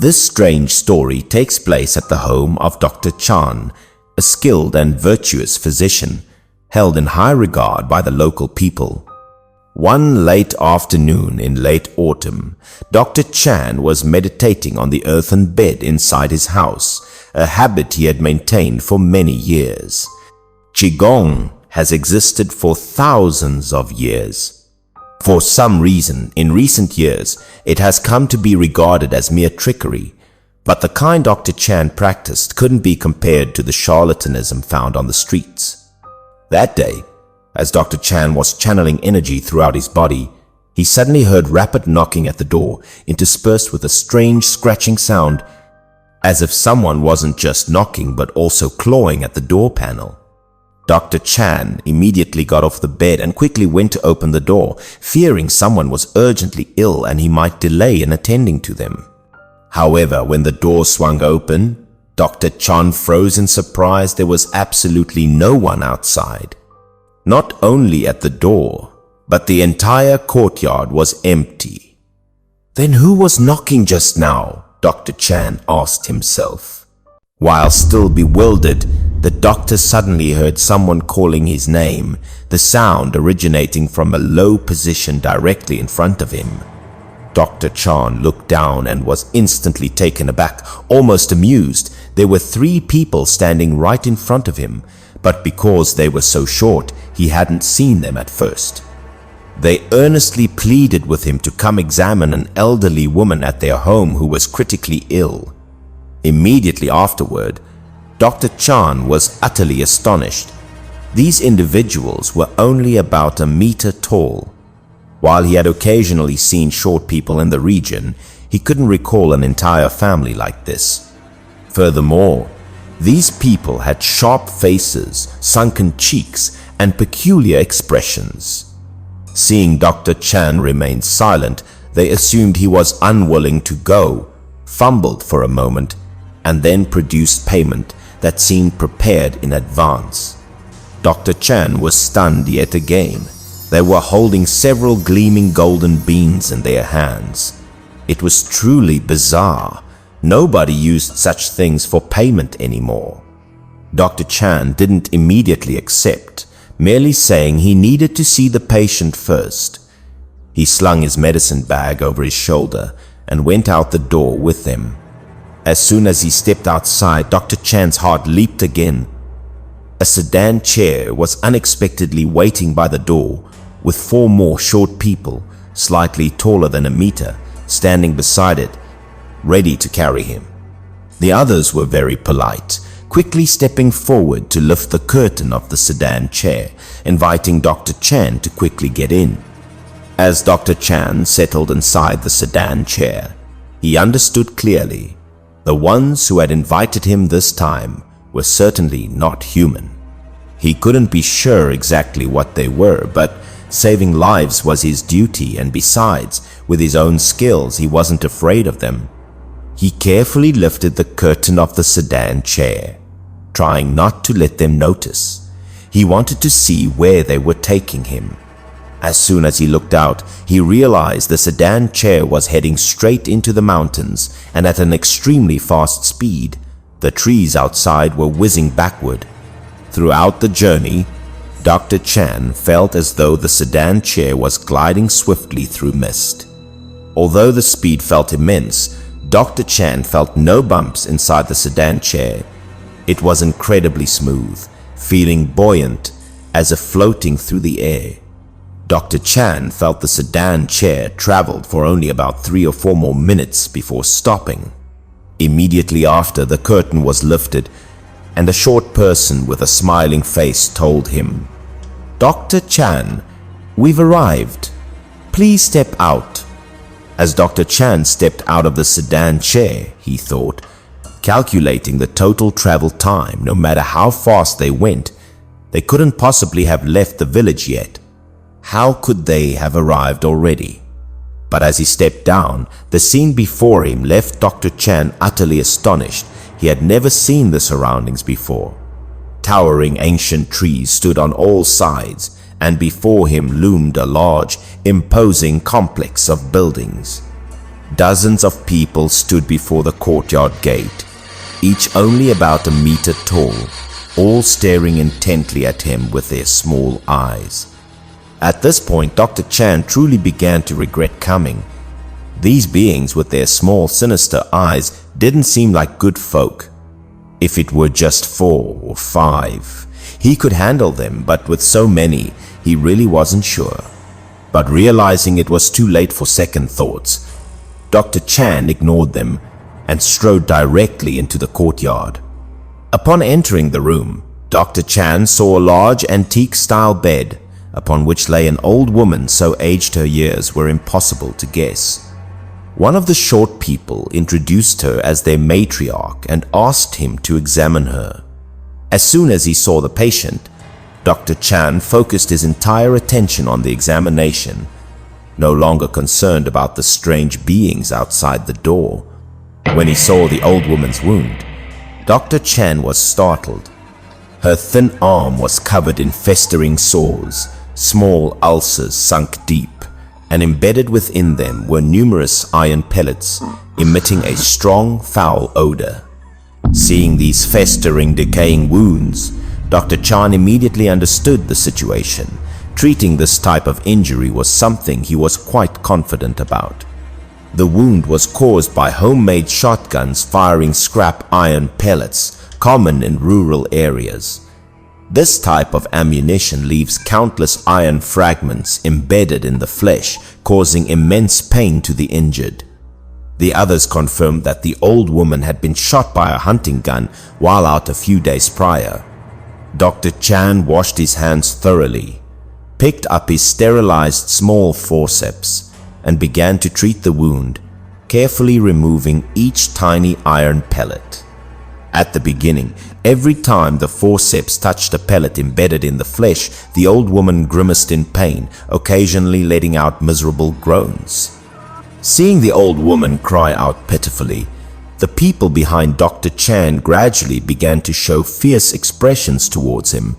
This strange story takes place at the home of Dr. Chan, a skilled and virtuous physician, held in high regard by the local people. One late afternoon in late autumn, Dr. Chan was meditating on the earthen bed inside his house, a habit he had maintained for many years. Qigong has existed for thousands of years. For some reason, in recent years, it has come to be regarded as mere trickery, but the kind Dr. Chan practiced couldn't be compared to the charlatanism found on the streets. That day, as Dr. Chan was channeling energy throughout his body, he suddenly heard rapid knocking at the door, interspersed with a strange scratching sound, as if someone wasn't just knocking but also clawing at the door panel. Dr. Chan immediately got off the bed and quickly went to open the door, fearing someone was urgently ill and he might delay in attending to them. However, when the door swung open, Dr. Chan froze in surprise. There was absolutely no one outside. Not only at the door, but the entire courtyard was empty. Then who was knocking just now? Dr. Chan asked himself. While still bewildered, the doctor suddenly heard someone calling his name, the sound originating from a low position directly in front of him. Dr. Chan looked down and was instantly taken aback, almost amused. There were 3 people standing right in front of him, but because they were so short, he hadn't seen them at first. They earnestly pleaded with him to come examine an elderly woman at their home who was critically ill. Immediately afterward, Dr. Chan was utterly astonished. These individuals were only about a meter tall. While he had occasionally seen short people in the region, he couldn't recall an entire family like this. Furthermore, these people had sharp faces, sunken cheeks, and peculiar expressions. Seeing Dr. Chan remain silent, they assumed he was unwilling to go, fumbled for a moment, and then produced payment that seemed prepared in advance. Dr. Chan was stunned yet again. They were holding several gleaming golden beans in their hands. It was truly bizarre. Nobody used such things for payment anymore. Dr. Chan didn't immediately accept, merely saying he needed to see the patient first. He slung his medicine bag over his shoulder and went out the door with them. As soon as he stepped outside, Dr. Chan's heart leaped again. A sedan chair was unexpectedly waiting by the door, with 4 more short people, slightly taller than a meter, standing beside it, ready to carry him. The others were very polite, quickly stepping forward to lift the curtain of the sedan chair, inviting Dr. Chan to quickly get in. As Dr. Chan settled inside the sedan chair, he understood clearly. The ones who had invited him this time were certainly not human. He couldn't be sure exactly what they were, but saving lives was his duty, and besides, with his own skills, he wasn't afraid of them. He carefully lifted the curtain of the sedan chair, trying not to let them notice. He wanted to see where they were taking him. As soon as he looked out, he realized the sedan chair was heading straight into the mountains and at an extremely fast speed. The trees outside were whizzing backward. Throughout the journey, Dr. Chan felt as though the sedan chair was gliding swiftly through mist. Although the speed felt immense, Dr. Chan felt no bumps inside the sedan chair. It was incredibly smooth, feeling buoyant as if floating through the air. Dr. Chan felt the sedan chair traveled for only about 3 or 4 more minutes before stopping. Immediately after, the curtain was lifted, and a short person with a smiling face told him, "Dr. Chan, we've arrived. Please step out." As Dr. Chan stepped out of the sedan chair, he thought, calculating the total travel time, no matter how fast they went, they couldn't possibly have left the village yet. How could they have arrived already? But as he stepped down, the scene before him left Dr. Chan utterly astonished. He had never seen the surroundings before. Towering ancient trees stood on all sides, and before him loomed a large, imposing complex of buildings. Dozens of people stood before the courtyard gate, each only about a meter tall, all staring intently at him with their small eyes. At this point, Dr. Chan truly began to regret coming. These beings with their small, sinister eyes didn't seem like good folk. If it were just 4 or 5, he could handle them, but with so many, he really wasn't sure. But realizing it was too late for second thoughts, Dr. Chan ignored them and strode directly into the courtyard. Upon entering the room, Dr. Chan saw a large antique-style bed, upon which lay an old woman so aged her years were impossible to guess. One of the short people introduced her as their matriarch and asked him to examine her. As soon as he saw the patient, Dr. Chan focused his entire attention on the examination, no longer concerned about the strange beings outside the door. When he saw the old woman's wound, Dr. Chan was startled. Her thin arm was covered in festering sores, small ulcers sunk deep, and embedded within them were numerous iron pellets, emitting a strong, foul odor. Seeing these festering, decaying wounds, Dr. Chan immediately understood the situation. Treating this type of injury was something he was quite confident about. The wound was caused by homemade shotguns firing scrap iron pellets, common in rural areas. This type of ammunition leaves countless iron fragments embedded in the flesh, causing immense pain to the injured. The others confirmed that the old woman had been shot by a hunting gun while out a few days prior. Dr. Chan washed his hands thoroughly, picked up his sterilized small forceps, and began to treat the wound, carefully removing each tiny iron pellet. At the beginning, every time the forceps touched a pellet embedded in the flesh, the old woman grimaced in pain, occasionally letting out miserable groans. Seeing the old woman cry out pitifully, the people behind Dr. Chan gradually began to show fierce expressions towards him,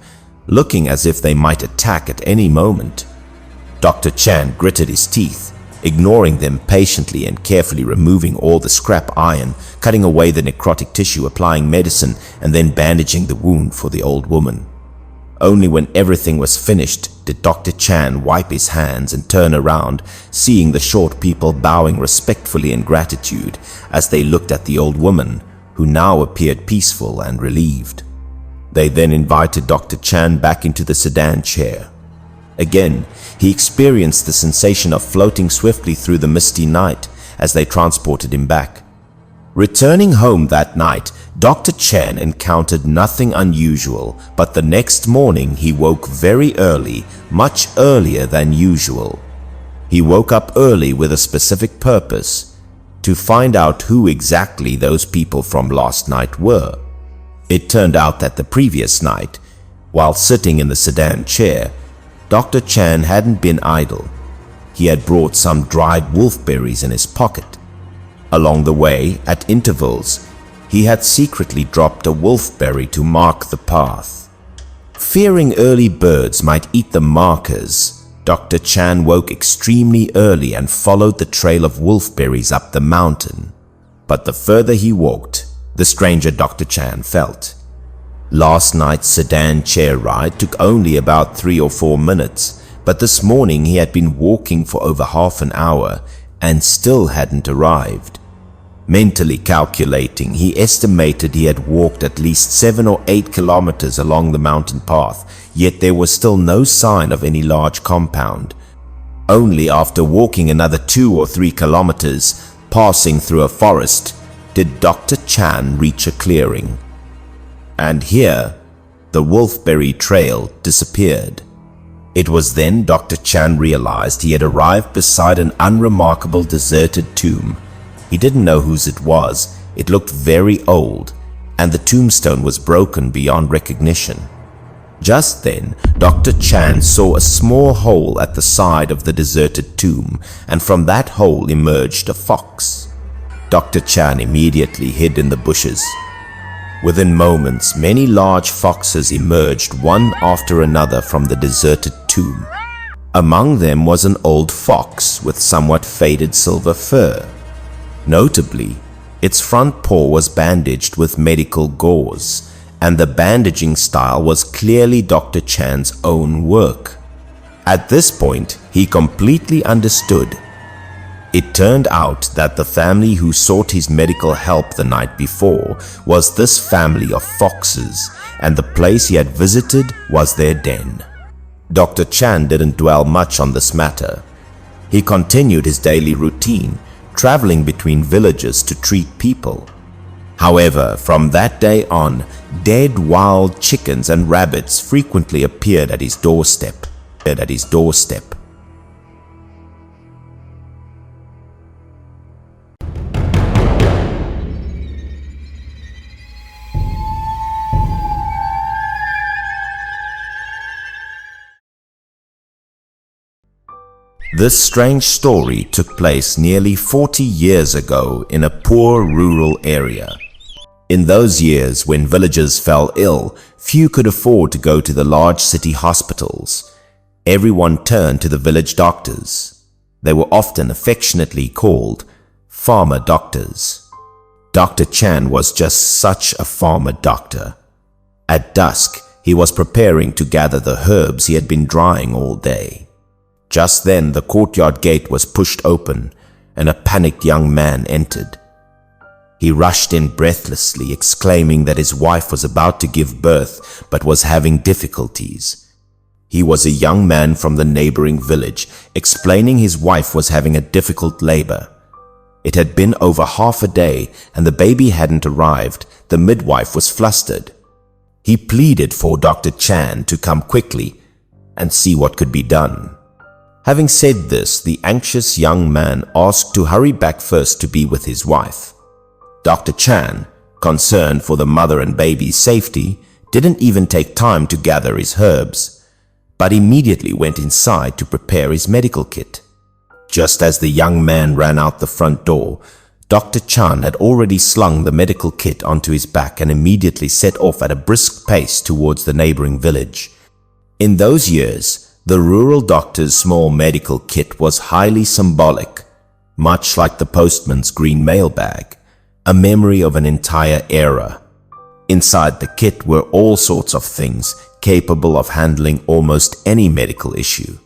looking as if they might attack at any moment. Dr. Chan gritted his teeth, ignoring them patiently and carefully removing all the scrap iron, cutting away the necrotic tissue, applying medicine, and then bandaging the wound for the old woman. Only when everything was finished did Dr. Chan wipe his hands and turn around, seeing the short people bowing respectfully in gratitude as they looked at the old woman, who now appeared peaceful and relieved. They then invited Dr. Chan back into the sedan chair. Again, he experienced the sensation of floating swiftly through the misty night as they transported him back. Returning home that night, Dr. Chan encountered nothing unusual, but the next morning he woke very early, much earlier than usual. He woke up early with a specific purpose: to find out who exactly those people from last night were. It turned out that the previous night, while sitting in the sedan chair, Dr. Chan hadn't been idle. He had brought some dried wolfberries in his pocket. Along the way, at intervals, he had secretly dropped a wolfberry to mark the path. Fearing early birds might eat the markers, Dr. Chan woke extremely early and followed the trail of wolfberries up the mountain. But the further he walked, the stranger Dr. Chan felt. Last night's sedan chair ride took only about 3 or 4 minutes, but this morning he had been walking for over half an hour and still hadn't arrived. Mentally calculating, he estimated he had walked at least 7 or 8 kilometers along the mountain path, yet there was still no sign of any large compound. Only after walking another 2 or 3 kilometers, passing through a forest, did Dr. Chan reach a clearing. And here, the wolfberry trail disappeared. It was then Dr. Chan realized he had arrived beside an unremarkable deserted tomb. He didn't know whose it was. It looked very old, and the tombstone was broken beyond recognition. Just then, Dr. Chan saw a small hole at the side of the deserted tomb, and from that hole emerged a fox. Dr. Chan immediately hid in the bushes. Within moments, many large foxes emerged one after another from the deserted tomb. Among them was an old fox with somewhat faded silver fur. Notably, its front paw was bandaged with medical gauze, and the bandaging style was clearly Dr. Chan's own work. At this point, he completely understood. It turned out that the family who sought his medical help the night before was this family of foxes, and the place he had visited was their den. Dr. Chan didn't dwell much on this matter. He continued his daily routine, traveling between villages to treat people. However, from that day on, dead wild chickens and rabbits frequently appeared at his doorstep. This strange story took place nearly 40 years ago in a poor rural area. In those years, when villagers fell ill, few could afford to go to the large city hospitals. Everyone turned to the village doctors. They were often affectionately called farmer doctors. Dr. Chan was just such a farmer doctor. At dusk, he was preparing to gather the herbs he had been drying all day. Just then, the courtyard gate was pushed open, and a panicked young man entered. He rushed in breathlessly, exclaiming that his wife was about to give birth but was having difficulties. He was a young man from the neighboring village, explaining his wife was having a difficult labor. It had been over half a day, and the baby hadn't arrived. The midwife was flustered. He pleaded for Dr. Chan to come quickly and see what could be done. Having said this, the anxious young man asked to hurry back first to be with his wife. Dr. Chan, concerned for the mother and baby's safety, didn't even take time to gather his herbs, but immediately went inside to prepare his medical kit. Just as the young man ran out the front door, Dr. Chan had already slung the medical kit onto his back and immediately set off at a brisk pace towards the neighboring village. In those years, the rural doctor's small medical kit was highly symbolic, much like the postman's green mailbag, a memory of an entire era. Inside the kit were all sorts of things capable of handling almost any medical issue.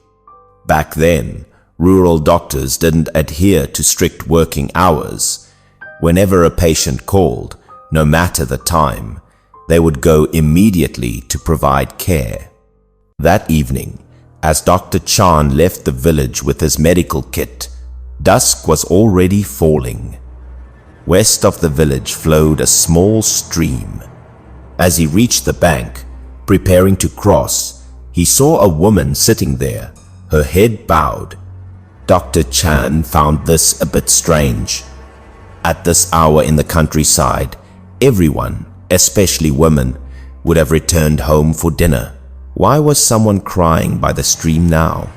Back then, rural doctors didn't adhere to strict working hours. Whenever a patient called, no matter the time, they would go immediately to provide care. That evening, as Dr. Chan left the village with his medical kit, dusk was already falling. West of the village flowed a small stream. As he reached the bank, preparing to cross, he saw a woman sitting there, her head bowed. Dr. Chan found this a bit strange. At this hour in the countryside, everyone, especially women, would have returned home for dinner. Why was someone crying by the stream now?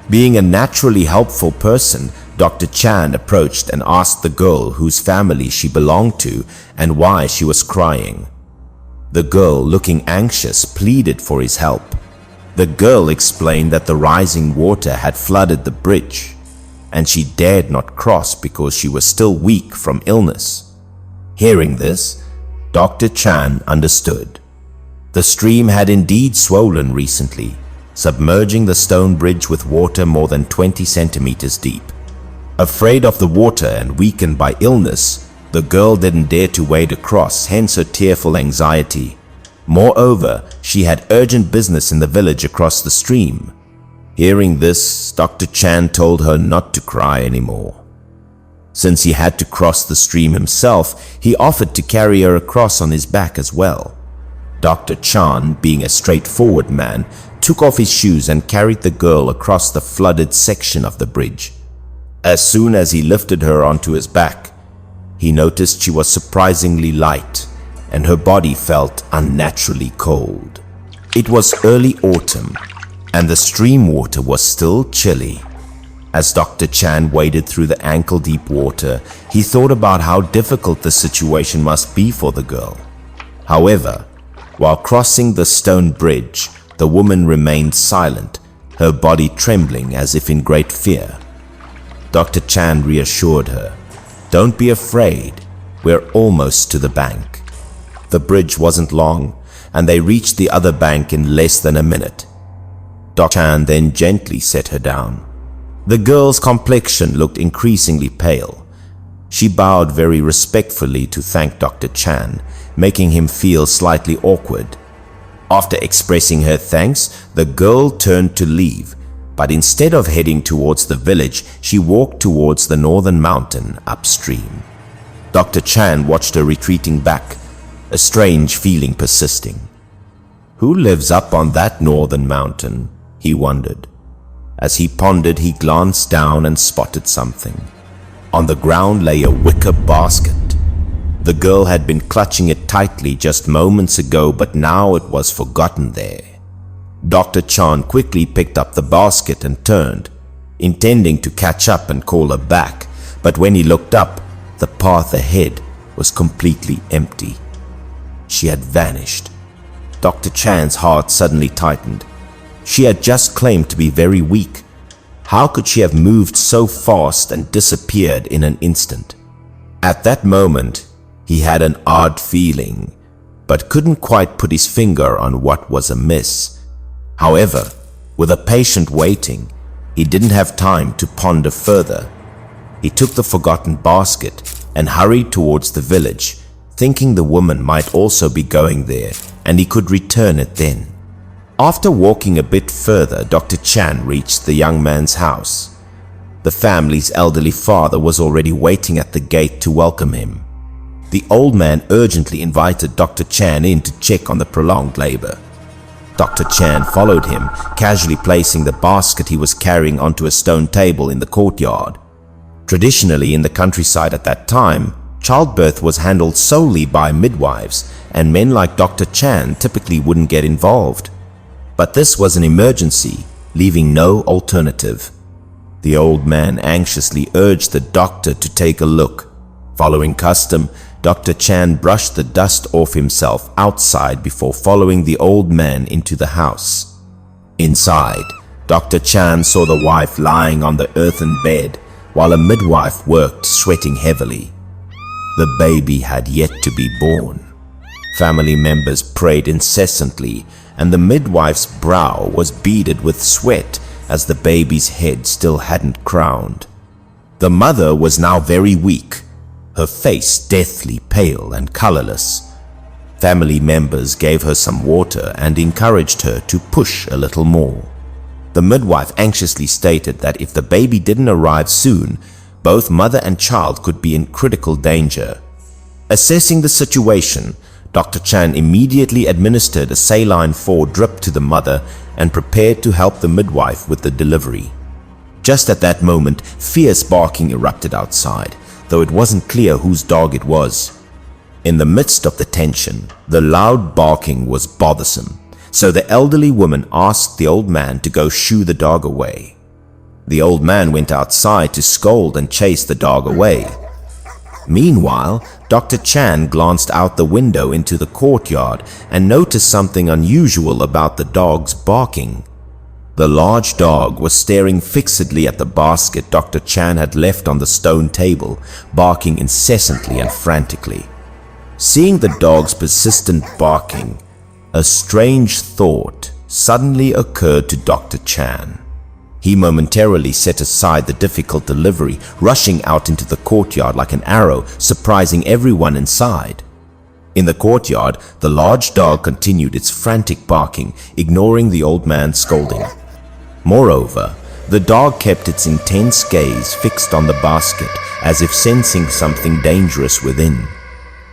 Being a naturally helpful person, Dr. Chan approached and asked the girl whose family she belonged to and why she was crying. The girl, looking anxious, pleaded for his help. The girl explained that the rising water had flooded the bridge, and she dared not cross because she was still weak from illness. Hearing this, Dr. Chan understood. The stream had indeed swollen recently, submerging the stone bridge with water more than 20 centimeters deep. Afraid of the water and weakened by illness, the girl didn't dare to wade across, hence her tearful anxiety. Moreover, she had urgent business in the village across the stream. Hearing this, Dr. Chan told her not to cry anymore. Since he had to cross the stream himself, he offered to carry her across on his back as well. Dr. Chan, being a straightforward man, took off his shoes and carried the girl across the flooded section of the bridge. As soon as he lifted her onto his back, he noticed she was surprisingly light, and her body felt unnaturally cold. It was early autumn, and the stream water was still chilly. As Dr. Chan waded through the ankle-deep water, he thought about how difficult the situation must be for the girl. However, while crossing the stone bridge, the woman remained silent, her body trembling as if in great fear. Dr. Chan reassured her. Don't be afraid. We're almost to the bank." The bridge wasn't long, and they reached the other bank in less than a minute. Dr. Chan then gently set her down. The girl's complexion looked increasingly pale. She bowed very respectfully to thank Dr. Chan, making him feel slightly awkward. After expressing her thanks, the girl turned to leave, but instead of heading towards the village, she walked towards the northern mountain upstream. Dr. Chan watched her retreating back, a strange feeling persisting. Who lives up on that northern mountain? He wondered. As he pondered, he glanced down and spotted something. On the ground lay a wicker basket. The girl had been clutching it tightly just moments ago, but now it was forgotten there. Dr. Chan quickly picked up the basket and turned, intending to catch up and call her back, but when he looked up, the path ahead was completely empty. She had vanished. Dr. Chan's heart suddenly tightened. She had just claimed to be very weak. How could she have moved so fast and disappeared in an instant? At that moment, he had an odd feeling, but couldn't quite put his finger on what was amiss. However, with a patient waiting, he didn't have time to ponder further. He took the forgotten basket and hurried towards the village, thinking the woman might also be going there and he could return it then. After walking a bit further, Dr. Chan reached the young man's house. The family's elderly father was already waiting at the gate to welcome him. The old man urgently invited Dr. Chan in to check on the prolonged labor. Dr. Chan followed him, casually placing the basket he was carrying onto a stone table in the courtyard. Traditionally, in the countryside at that time, childbirth was handled solely by midwives, and men like Dr. Chan typically wouldn't get involved. But this was an emergency, leaving no alternative. The old man anxiously urged the doctor to take a look. Following custom, Dr. Chan brushed the dust off himself outside before following the old man into the house. Inside, Dr. Chan saw the wife lying on the earthen bed, while a midwife worked, sweating heavily. The baby had yet to be born. Family members prayed incessantly, and the midwife's brow was beaded with sweat as the baby's head still hadn't crowned. The mother was now very weak, her face deathly pale and colorless. Family members gave her some water and encouraged her to push a little more. The midwife anxiously stated that if the baby didn't arrive soon, both mother and child could be in critical danger. Assessing the situation, Dr. Chan immediately administered a saline 4 drip to the mother and prepared to help the midwife with the delivery. Just at that moment, fierce barking erupted outside, though it wasn't clear whose dog it was. In the midst of the tension, the loud barking was bothersome, so the elderly woman asked the old man to go shoo the dog away. The old man went outside to scold and chase the dog away. Meanwhile, Dr. Chan glanced out the window into the courtyard and noticed something unusual about the dog's barking. The large dog was staring fixedly at the basket Dr. Chan had left on the stone table, barking incessantly and frantically. Seeing the dog's persistent barking, a strange thought suddenly occurred to Dr. Chan. He momentarily set aside the difficult delivery, rushing out into the courtyard like an arrow, surprising everyone inside. In the courtyard, the large dog continued its frantic barking, ignoring the old man's scolding. Moreover, the dog kept its intense gaze fixed on the basket, as if sensing something dangerous within.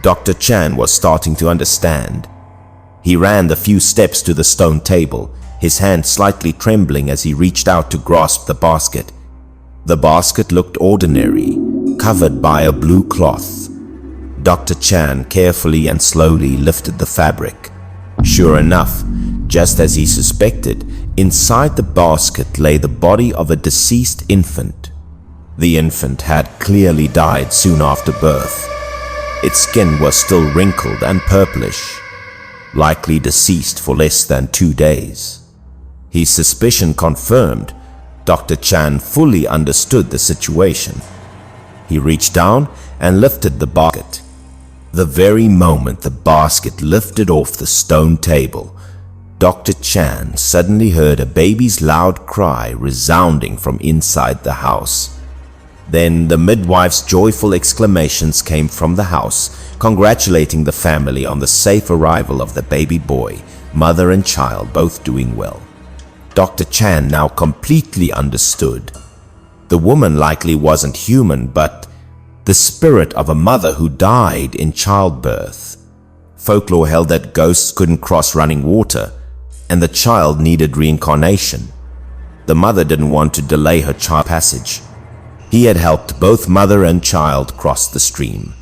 Dr. Chan was starting to understand. He ran the few steps to the stone table, his hand slightly trembling as he reached out to grasp the basket. The basket looked ordinary, covered by a blue cloth. Dr. Chan carefully and slowly lifted the fabric. Sure enough, just as he suspected, inside the basket lay the body of a deceased infant. The infant had clearly died soon after birth. Its skin was still wrinkled and purplish, likely deceased for less than 2 days. His suspicion confirmed, Dr. Chan fully understood the situation. He reached down and lifted the basket. The very moment the basket lifted off the stone table, Dr. Chan suddenly heard a baby's loud cry resounding from inside the house. Then the midwife's joyful exclamations came from the house, congratulating the family on the safe arrival of the baby boy, mother and child both doing well. Dr. Chan now completely understood. The woman likely wasn't human, but the spirit of a mother who died in childbirth. Folklore held that ghosts couldn't cross running water, and the child needed reincarnation. The mother didn't want to delay her child passage. He had helped both mother and child cross the stream.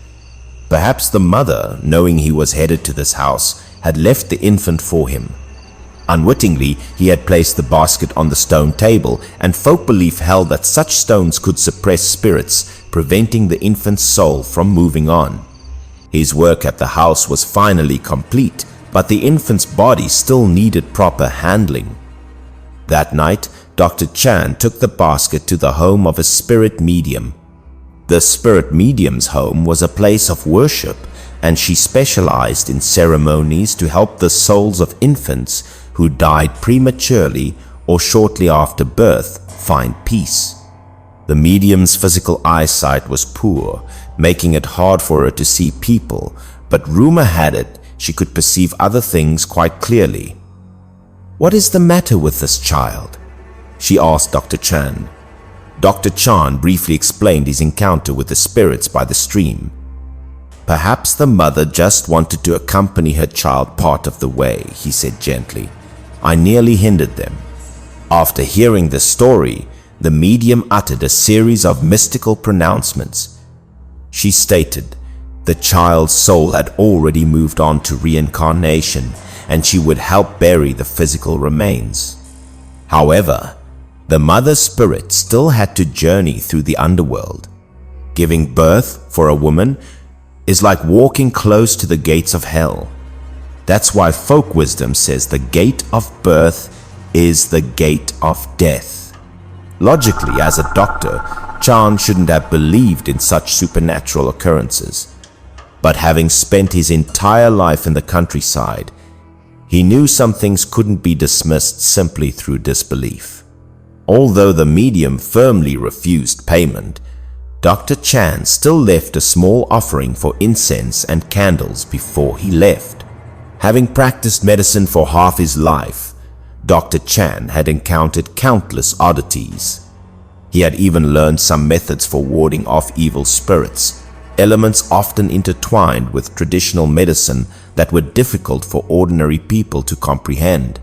Perhaps the mother, knowing he was headed to this house, had left the infant for him. Unwittingly, he had placed the basket on the stone table, and folk belief held that such stones could suppress spirits, preventing the infant's soul from moving on. His work at the house was finally complete, but the infant's body still needed proper handling. That night, Dr. Chan took the basket to the home of a spirit medium. The spirit medium's home was a place of worship, and she specialized in ceremonies to help the souls of infants who died prematurely or shortly after birth find peace. The medium's physical eyesight was poor, making it hard for her to see people, but rumor had it she could perceive other things quite clearly. "What is the matter with this child?" she asked Dr. Chan. Dr. Chan briefly explained his encounter with the spirits by the stream. "Perhaps the mother just wanted to accompany her child part of the way," he said gently. "I nearly hindered them." After hearing the story, the medium uttered a series of mystical pronouncements. She stated the child's soul had already moved on to reincarnation, and she would help bury the physical remains. However, the mother spirit still had to journey through the underworld. Giving birth for a woman is like walking close to the gates of hell. That's why folk wisdom says the gate of birth is the gate of death. Logically, as a doctor, Chan shouldn't have believed in such supernatural occurrences. But having spent his entire life in the countryside, he knew some things couldn't be dismissed simply through disbelief. Although the medium firmly refused payment, Dr. Chan still left a small offering for incense and candles before he left. Having practiced medicine for half his life, Dr. Chan had encountered countless oddities. He had even learned some methods for warding off evil spirits, elements often intertwined with traditional medicine that were difficult for ordinary people to comprehend.